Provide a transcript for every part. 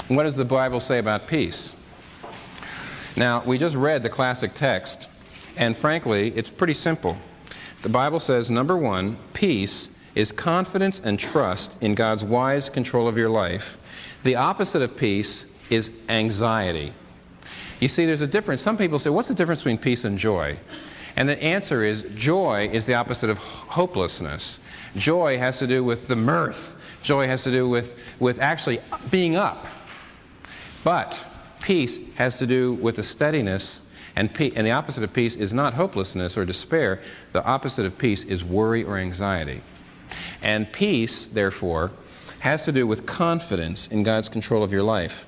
What does the Bible say about peace? Now, we just read the classic text, and frankly, it's pretty simple. The Bible says, number one, peace is confidence and trust in God's wise control of your life. The opposite of peace is anxiety. You see, there's a difference. Some people say, what's the difference between peace and joy? And the answer is, joy is the opposite of hopelessness. Joy has to do with the mirth. Joy has to do with actually being up. But peace has to do with the steadiness, and the opposite of peace is not hopelessness or despair. The opposite of peace is worry or anxiety. And peace, therefore, has to do with confidence in God's control of your life.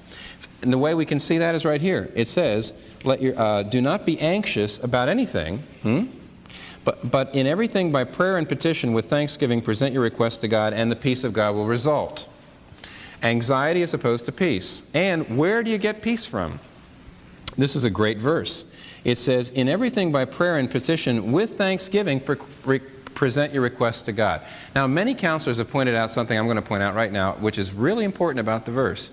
And the way we can see that is right here. It says, do not be anxious about anything, but in everything by prayer and petition with thanksgiving present your requests to God, and the peace of God will result. Anxiety is opposed to peace. And where do you get peace from? This is a great verse. It says, in everything by prayer and petition with thanksgiving present your requests to God. Now, many counselors have pointed out something I'm going to point out right now, which is really important about the verse.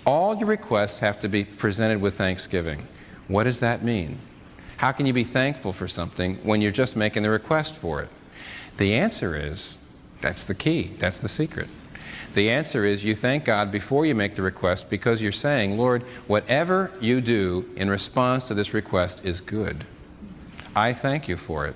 All your requests have to be presented with thanksgiving. What does that mean? How can you be thankful for something when you're just making the request for it? The answer is, that's the key, that's the secret. The answer is you thank God before you make the request, because you're saying, Lord, whatever you do in response to this request is good. I thank you for it.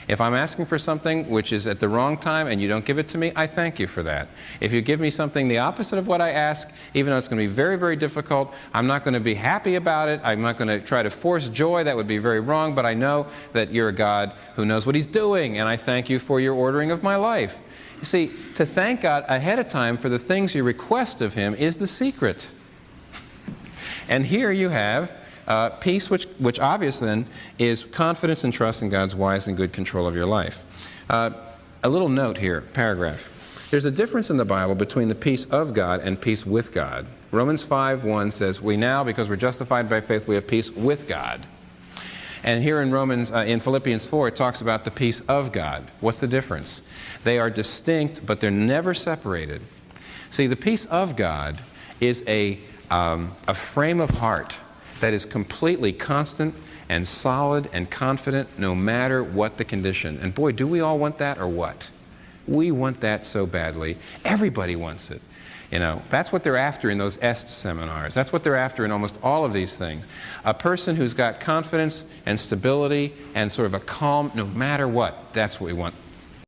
If I'm asking for something which is at the wrong time and you don't give it to me, I thank you for that. If you give me something the opposite of what I ask, even though it's going to be very, very difficult, I'm not going to be happy about it. I'm not going to try to force joy. That would be very wrong, but I know that you're a God who knows what He's doing, and I thank you for your ordering of my life. You see, to thank God ahead of time for the things you request of Him is the secret. And here you have peace, which obviously then is confidence and trust in God's wise and good control of your life. A little note here, paragraph. There's a difference in the Bible between the peace of God and peace with God. Romans 5:1 says, we now, because we're justified by faith, we have peace with God. And here in Philippians 4, it talks about the peace of God. What's the difference? They are distinct, but they're never separated. See, the peace of God is a frame of heart that is completely constant and solid and confident no matter what the condition. And boy, do we all want that or what? We want that so badly. Everybody wants it. You know, that's what they're after in those EST seminars. That's what they're after in almost all of these things. A person who's got confidence and stability and sort of a calm no matter what. That's what we want.